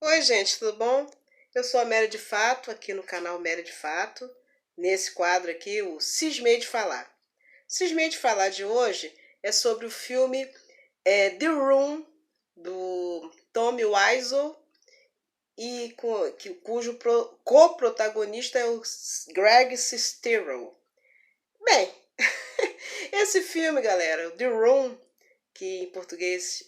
Oi, gente, tudo bom? Eu sou a Mary de Fato, aqui no canal Mary de Fato. Nesse quadro aqui, o Cismei de Falar. Cismei de Falar de hoje é sobre o filme The Room, do Tommy Wiseau, cujo co-protagonista é o Greg Sestero. Bem, esse filme, galera, o The Room, que em português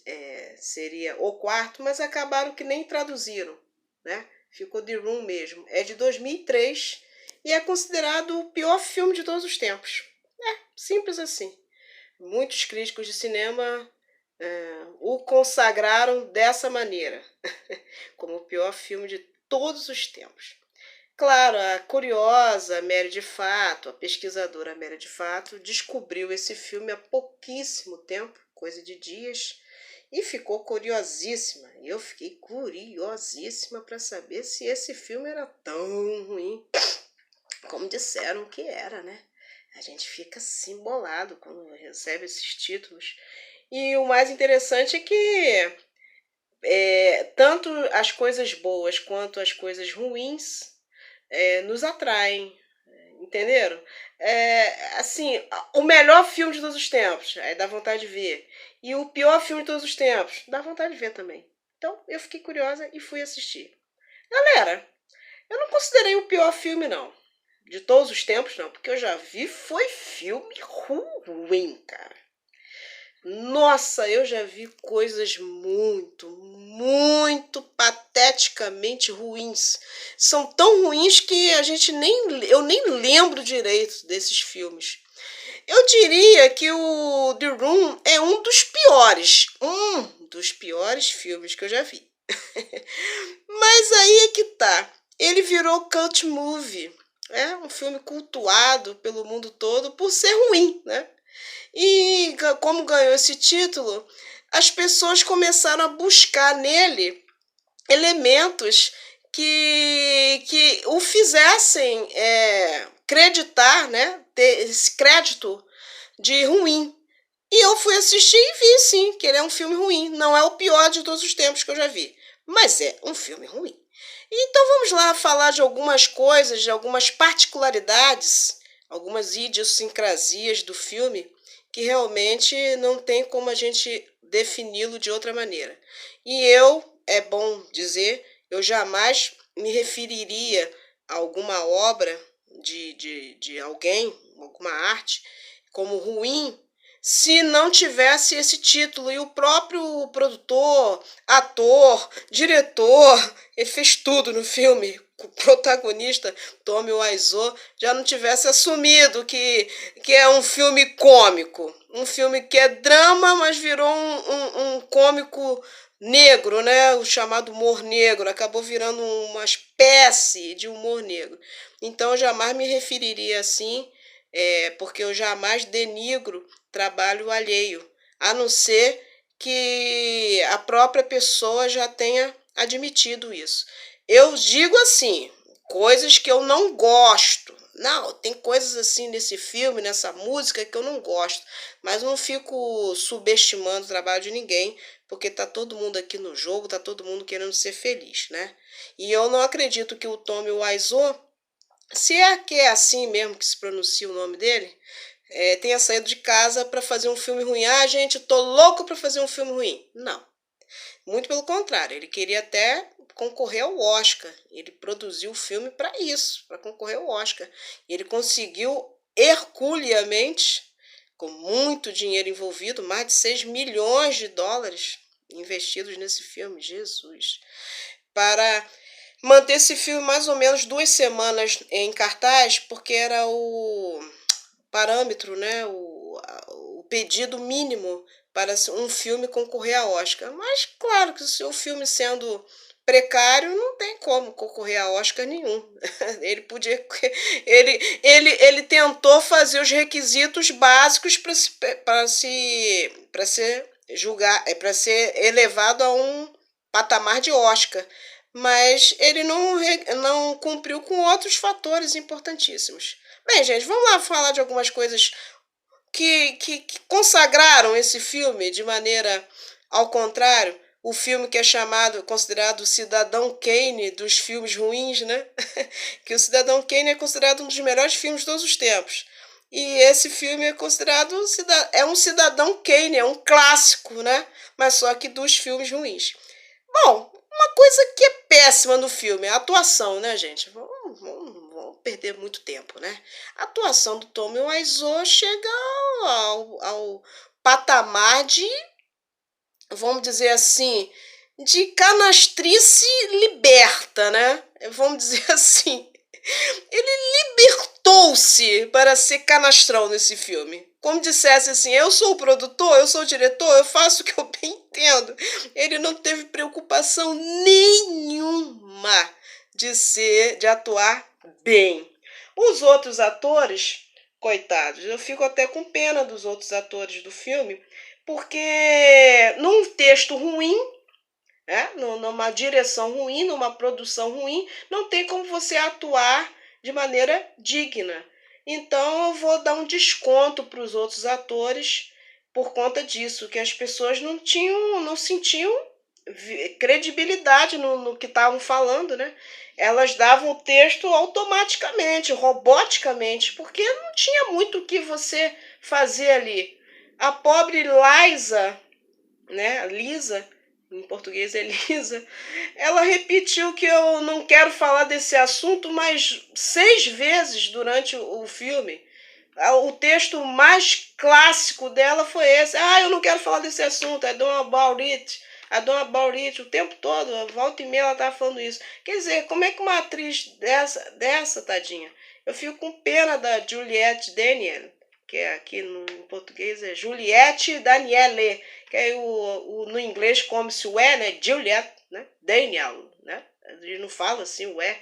seria O Quarto, mas acabaram que nem traduziram, né? Ficou The Room mesmo. É de 2003 e é considerado o pior filme de todos os tempos. Simples assim. Muitos críticos de cinema o consagraram dessa maneira, como o pior filme de todos os tempos. Claro, a curiosa Mary de Fato, a pesquisadora Mary de Fato, descobriu esse filme há pouquíssimo tempo, coisa de dias, e ficou curiosíssima. Eu fiquei curiosíssima para saber se esse filme era tão ruim como disseram que era, né? A gente fica assim bolado quando recebe esses títulos. E o mais interessante é que tanto as coisas boas quanto as coisas ruins nos atraem, entenderam? Assim, o melhor filme de todos os tempos, aí dá vontade de ver. E o pior filme de todos os tempos, dá vontade de ver também. Então eu fiquei curiosa e fui assistir. Galera, eu não considerei o pior filme, não. De todos os tempos, não. Porque eu já vi, foi filme ruim, cara. Nossa, eu já vi coisas muito pateticamente ruins. São tão ruins que eu nem lembro direito desses filmes. Eu diria que o The Room é um dos piores filmes que eu já vi. Mas aí é que tá. Ele virou cult movie. É um filme cultuado pelo mundo todo por ser ruim, né? E como ganhou esse título, as pessoas começaram a buscar nele elementos que o fizessem creditar, né, ter esse crédito de ruim. E eu fui assistir e vi, sim, que ele é um filme ruim. Não é o pior de todos os tempos que eu já vi, mas é um filme ruim. Então vamos lá falar de algumas coisas, de algumas particularidades, algumas idiosincrasias do filme que realmente não tem como a gente defini-lo de outra maneira. E é bom dizer, eu jamais me referiria a alguma obra de alguém, alguma arte, como ruim, se não tivesse esse título. E o próprio produtor, ator, diretor, ele fez tudo no filme. O protagonista, Tommy Wiseau, já não tivesse assumido que é um filme cômico. Um filme que é drama, mas virou um cômico negro, né? O chamado humor negro. Acabou virando uma espécie de humor negro. Então, eu jamais me referiria assim, porque eu jamais denigro trabalho alheio, a não ser que a própria pessoa já tenha admitido isso. Eu digo assim, coisas que eu não gosto. Não, tem coisas assim nesse filme, nessa música que eu não gosto, mas não fico subestimando o trabalho de ninguém, porque tá todo mundo aqui no jogo, tá todo mundo querendo ser feliz, né? E eu não acredito que o Tommy Wiseau, se é que é assim mesmo que se pronuncia o nome dele, tenha saído de casa para fazer um filme ruim. Ah, gente, tô louco para fazer um filme ruim. Não. Muito pelo contrário, ele queria até concorrer ao Oscar. Ele produziu o filme para isso, para concorrer ao Oscar. E ele conseguiu herculeamente, com muito dinheiro envolvido, mais de 6 milhões de dólares investidos nesse filme, Jesus, para manter esse filme mais ou menos 2 semanas em cartaz, porque era o parâmetro, né, o pedido mínimo para um filme concorrer a Oscar. Mas claro que o filme sendo precário não tem como concorrer a Oscar nenhum. Ele podia, ele tentou fazer os requisitos básicos para ser julgar, para ser elevado a um patamar de Oscar, mas ele não cumpriu com outros fatores importantíssimos. Bem, gente, vamos lá falar de algumas coisas que consagraram esse filme de maneira ao contrário. o filme que é considerado o Cidadão Kane dos filmes ruins, né? Que o Cidadão Kane é considerado um dos melhores filmes de todos os tempos. E esse filme é considerado um Cidadão Kane, é um clássico, né? Mas só que dos filmes ruins. Bom, uma coisa que é péssima no filme é a atuação, né, gente? Vamos perder muito tempo, né? A atuação do Tommy Wiseau chega ao patamar de, vamos dizer assim, de canastrice liberta, né? Vamos dizer assim. Ele libertou-se para ser canastrão nesse filme. Como dissesse assim, eu sou o produtor, eu sou o diretor, eu faço o que eu bem entendo. Ele não teve preocupação nenhuma de atuar bem. Os outros atores, coitados, eu fico até com pena dos outros atores do filme, porque num texto ruim, numa direção ruim, numa produção ruim, não tem como você atuar de maneira digna. Então eu vou dar um desconto para os outros atores por conta disso, que as pessoas não sentiam credibilidade no que estavam falando, né? Elas davam o texto automaticamente, roboticamente, porque não tinha muito o que você fazer ali. A pobre Liza, né? Lisa, em português é Lisa, ela repetiu que eu não quero falar desse assunto mais 6 vezes durante o filme. O texto mais clássico dela foi esse. Eu não quero falar desse assunto, I don't about it. I don't about it. O tempo todo, volta e meia ela estava falando isso. Quer dizer, como é que uma atriz dessa tadinha? Eu fico com pena da Juliette Daniel, que é aqui no português é Juliette Daniele, que é no inglês come-se o E, né? Juliette, né? Daniel, né? Ele não fala assim o E.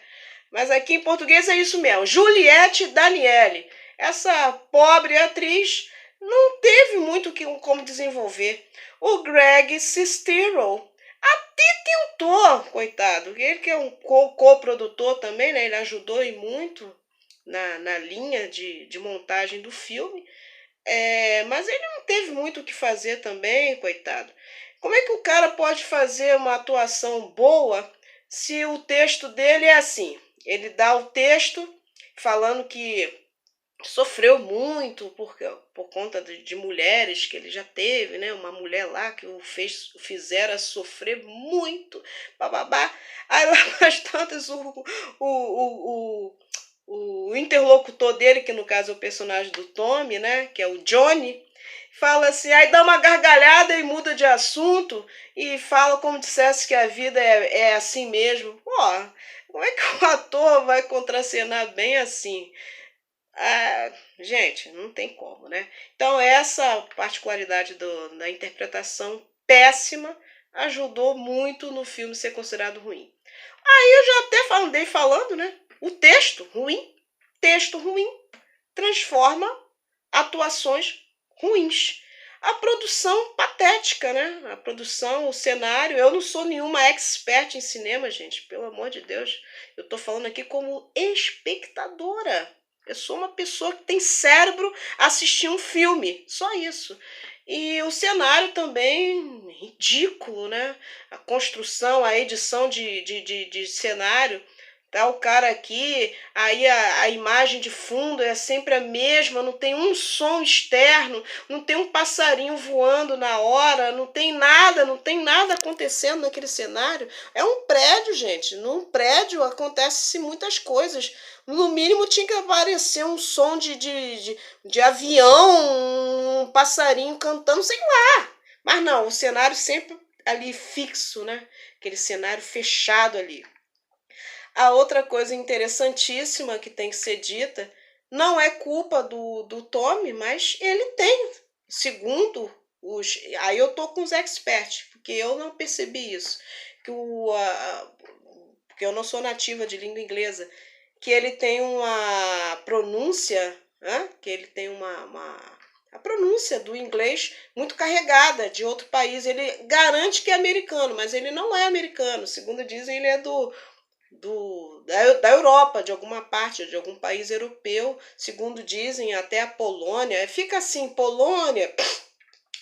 Mas aqui em português é isso mesmo, Juliette Daniele. Essa pobre atriz não teve muito como desenvolver. O Greg Sestero até tentou, coitado. Ele que é um co-produtor também, né? Ele ajudou e muito na linha de montagem do filme. Mas ele não teve muito o que fazer também, coitado. Como é que o cara pode fazer uma atuação boa se o texto dele é assim? Ele dá o texto falando que sofreu muito por conta de mulheres que ele já teve, né? Uma mulher lá que fizeram sofrer muito, bababá. Aí lá mais tantas o interlocutor dele, que no caso é o personagem do Tommy, né? Que é o Johnny, fala assim, aí dá uma gargalhada e muda de assunto e fala como dissesse que a vida é assim mesmo. Pô, como é que o ator vai contracenar bem assim? Gente, não tem como, né? Então, essa particularidade da interpretação péssima ajudou muito no filme ser considerado ruim. Aí eu já até andei falando, né? O texto ruim transforma atuações ruins. A produção patética, né? A produção, o cenário. Eu não sou nenhuma expert em cinema, gente, pelo amor de Deus. Eu tô falando aqui como espectadora. Eu sou uma pessoa que tem cérebro assistir um filme, só isso. E o cenário também ridículo, né? A construção, a edição de cenário. Tá o cara aqui, aí a imagem de fundo é sempre a mesma, não tem um som externo, não tem um passarinho voando na hora, não tem nada acontecendo naquele cenário. É um prédio, gente. Num prédio acontecem muitas coisas. No mínimo tinha que aparecer um som de avião, um passarinho cantando, sei lá. Mas não, o cenário sempre ali fixo, né? Aquele cenário fechado ali. A outra coisa interessantíssima que tem que ser dita, não é culpa do Tommy, mas ele tem, segundo os... Aí eu tô com os experts, porque eu não percebi isso. Porque eu não sou nativa de língua inglesa, que ele tem uma pronúncia, que ele tem a pronúncia do inglês muito carregada de outro país. Ele garante que é americano, mas ele não é americano. Segundo dizem, ele é da Europa, de alguma parte, de algum país europeu, segundo dizem, até a Polônia. Fica assim, Polônia,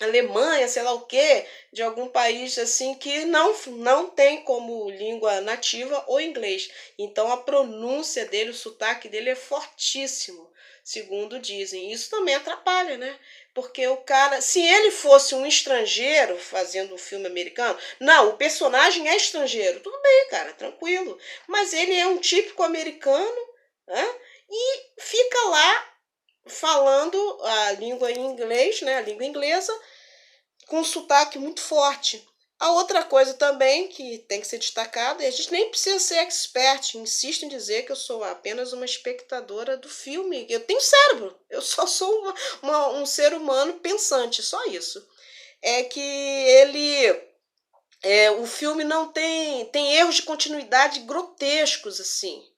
Alemanha, sei lá o quê, de algum país assim que não tem como língua nativa o inglês. Então a pronúncia dele, o sotaque dele é fortíssimo, segundo dizem. Isso também atrapalha, né? Porque o cara, se ele fosse um estrangeiro fazendo um filme americano, não, o personagem é estrangeiro, tudo bem, cara, tranquilo. Mas ele é um típico americano, né? E fica lá falando a língua em inglês, né? A língua inglesa com um sotaque muito forte. A outra coisa também que tem que ser destacada, e a gente nem precisa ser expert, insisto em dizer que eu sou apenas uma espectadora do filme. Eu tenho cérebro, eu só sou um ser humano pensante, só isso. É que o filme não tem erros de continuidade grotescos, assim.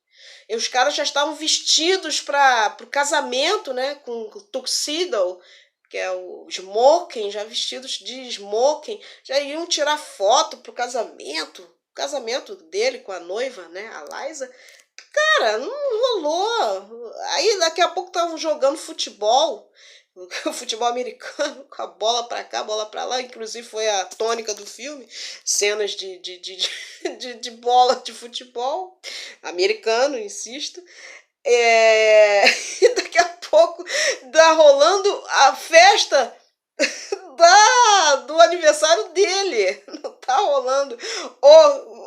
E os caras já estavam vestidos para o casamento, né? Com tuxedo, que é o smoking, já vestidos de smoking, já iam tirar foto pro casamento, o casamento dele com a noiva, né? A Liza. Cara, não rolou. Aí daqui a pouco estavam jogando futebol. O futebol americano, com a bola pra cá, bola pra lá, inclusive foi a tônica do filme, cenas de bola de futebol americano, insisto. E daqui a pouco tá rolando a festa do aniversário dele. Não tá rolando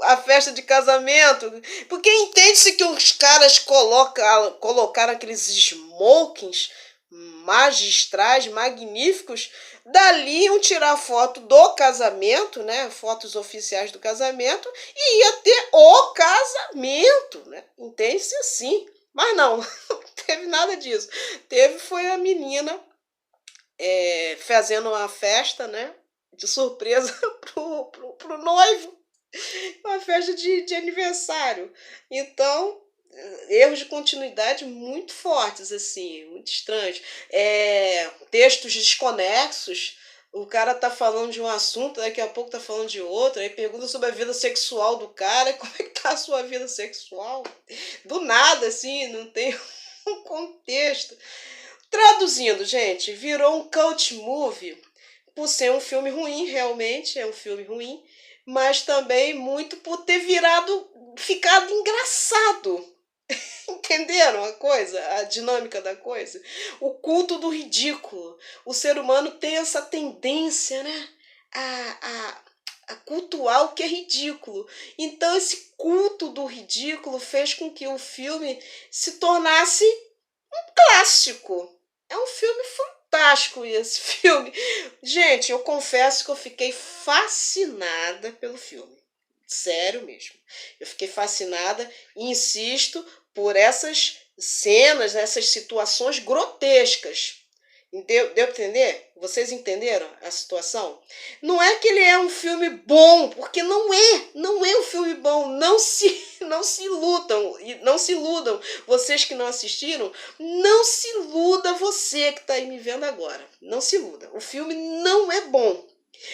a festa de casamento. Porque entende-se que os caras colocaram aqueles smokings magistrais, magníficos. Dali iam tirar foto do casamento, né? Fotos oficiais do casamento. E ia ter o casamento, né? Entende-se assim. Mas não, não teve nada disso. Teve foi a menina fazendo uma festa, né? De surpresa pro noivo. Uma festa de aniversário. Então, erros de continuidade muito fortes, assim, muito estranhos. Textos desconexos. O cara tá falando de um assunto, daqui a pouco tá falando de outro, aí pergunta sobre a vida sexual do cara, como é que tá a sua vida sexual? Do nada, assim, não tem um contexto. Traduzindo, gente, virou um cult movie por ser um filme ruim, realmente é um filme ruim, mas também muito por ter ficado engraçado. Entenderam a coisa, a dinâmica da coisa? O culto do ridículo. O ser humano tem essa tendência, né? A cultuar o que é ridículo. Então, esse culto do ridículo fez com que o filme se tornasse clássico. É um filme fantástico esse filme. Gente, eu confesso que eu fiquei fascinada pelo filme. Sério mesmo. Eu fiquei fascinada e insisto por essas cenas, essas situações grotescas. Deu para entender? Vocês entenderam a situação? Não é que ele é um filme bom, porque não é um filme bom. Não se iludam. Vocês que não assistiram, não se iluda você que está aí me vendo agora. Não se iluda. O filme não é bom.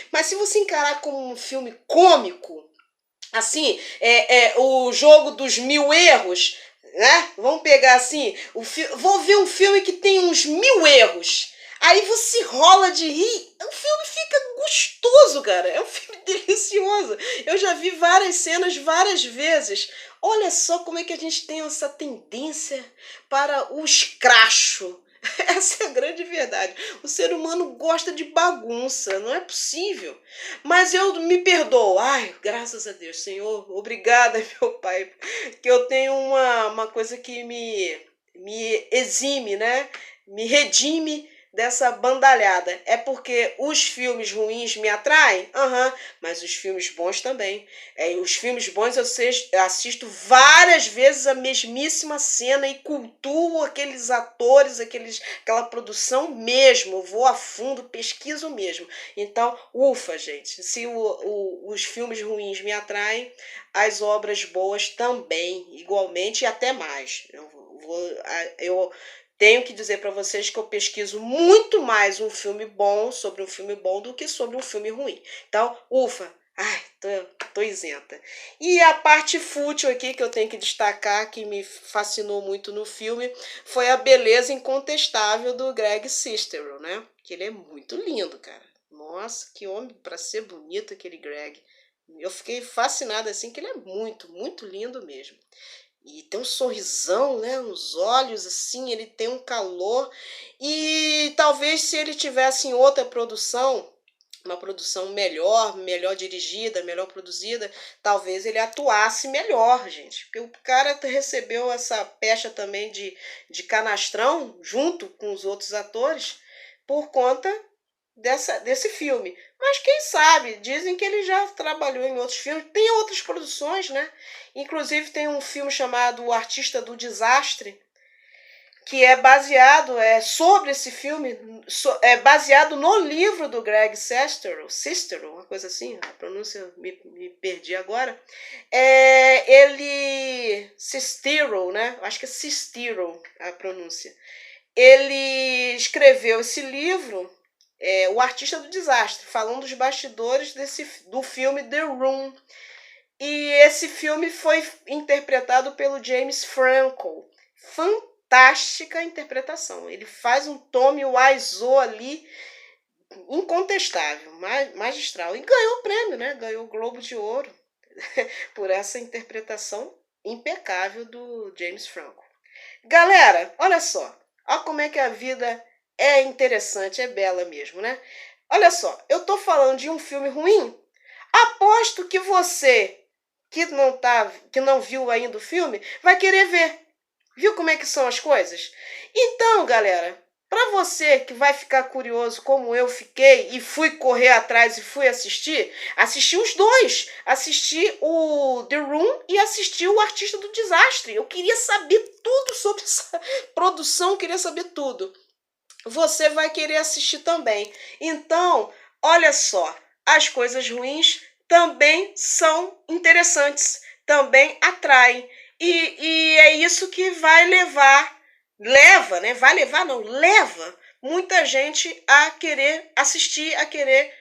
Mas se você encarar como um filme cômico, assim, o jogo dos 1000 erros, né? Vamos pegar assim, vou ver um filme que tem uns 1000 erros. Aí você rola de rir, o filme fica gostoso, cara. É um filme delicioso. Eu já vi várias cenas várias vezes. Olha só como é que a gente tem essa tendência para o escracho. Essa é a grande verdade. O ser humano gosta de bagunça, não é possível. Mas eu me perdoo. Ai, graças a Deus, Senhor. Obrigada, meu Pai. Que eu tenho uma coisa que me exime, né? Me redime dessa bandalhada. É porque os filmes ruins me atraem? Aham, mas os filmes bons também. Os filmes bons eu assisto várias vezes a mesmíssima cena e cultuo aqueles atores, aquela produção mesmo. Eu vou a fundo, pesquiso mesmo. Então, ufa, gente. Se os filmes ruins me atraem, as obras boas também, igualmente e até mais. Eu tenho que dizer para vocês que eu pesquiso muito mais um filme bom sobre um filme bom do que sobre um filme ruim. Então, ufa, ai, tô isenta. E a parte fútil aqui que eu tenho que destacar, que me fascinou muito no filme, foi a beleza incontestável do Greg Sestero, né? Que ele é muito lindo, cara. Nossa, que homem para ser bonito aquele Greg. Eu fiquei fascinada assim, que ele é muito, muito lindo mesmo. E tem um sorrisão, né, nos olhos, assim, ele tem um calor. E talvez se ele tivesse em outra produção, uma produção melhor, melhor dirigida, melhor produzida, talvez ele atuasse melhor, gente. Porque o cara recebeu essa pecha também de canastrão, junto com os outros atores, por conta desse filme. Mas quem sabe? Dizem que ele já trabalhou em outros filmes. Tem outras produções, né? Inclusive tem um filme chamado O Artista do Desastre, que é baseado, sobre esse filme, é baseado no livro do Greg Sestero, uma coisa assim, a pronúncia me perdi agora. Sestero, né? Acho que é Sestero a pronúncia. Ele escreveu esse livro, O Artista do Desastre, falando dos bastidores do filme The Room. E esse filme foi interpretado pelo James Franco. Fantástica interpretação. Ele faz um Tommy Wiseau ali incontestável, magistral. E ganhou o prêmio, né? Ganhou o Globo de Ouro por essa interpretação impecável do James Franco. Galera, olha só. Olha como é que a vida é interessante, é bela mesmo, né? Olha só, eu tô falando de um filme ruim. Aposto que você que não viu ainda o filme vai querer ver. Viu como é que são as coisas? Então, galera, para você que vai ficar curioso como eu fiquei e fui correr atrás e fui assisti os dois. Assisti o The Room e assisti o Artista do Desastre. Eu queria saber tudo sobre essa produção, queria saber tudo. Você vai querer assistir também. Então, olha só, as coisas ruins também são interessantes, também atraem. E é isso que vai leva muita gente a querer assistir, a querer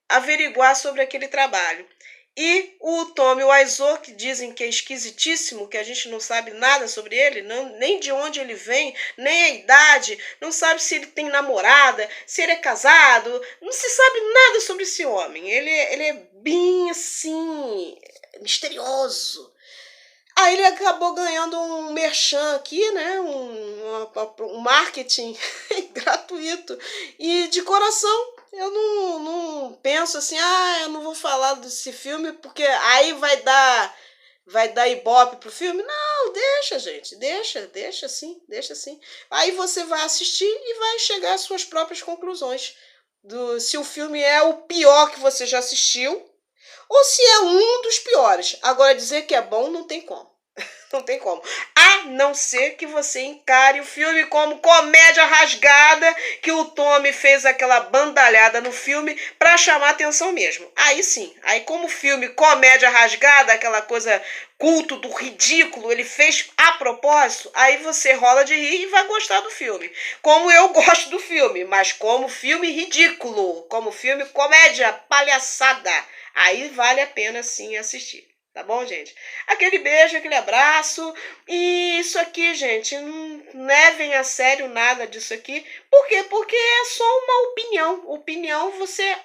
averiguar sobre aquele trabalho. E o Tommy Wiseau, que dizem que é esquisitíssimo, que a gente não sabe nada sobre ele, nem de onde ele vem, nem a idade, não sabe se ele tem namorada, se ele é casado, não se sabe nada sobre esse homem. Ele é bem assim, misterioso. Aí ele acabou ganhando um merchan aqui, né? Um marketing gratuito. E de coração, eu não penso assim, eu não vou falar desse filme porque aí vai dar ibope pro filme. Não, deixa, gente, deixa assim. Aí você vai assistir e vai chegar às suas próprias conclusões. Se o filme é o pior que você já assistiu ou se é um dos piores. Agora, dizer que é bom não tem como. Não tem como. A não ser que você encare o filme como comédia rasgada, que o Tommy fez aquela bandalhada no filme para chamar atenção mesmo. Aí sim. Aí como filme comédia rasgada, aquela coisa culto do ridículo, ele fez a propósito, aí você rola de rir e vai gostar do filme. Como eu gosto do filme, mas como filme ridículo, como filme comédia palhaçada, aí vale a pena sim assistir. Tá bom, gente? Aquele beijo, aquele abraço. E isso aqui, gente, não levem a sério nada disso aqui. Por quê? Porque é só uma opinião. Opinião você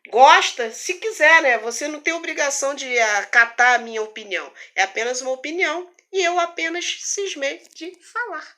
gosta se quiser, né? Você não tem obrigação de acatar a minha opinião. É apenas uma opinião e eu apenas cismei de falar.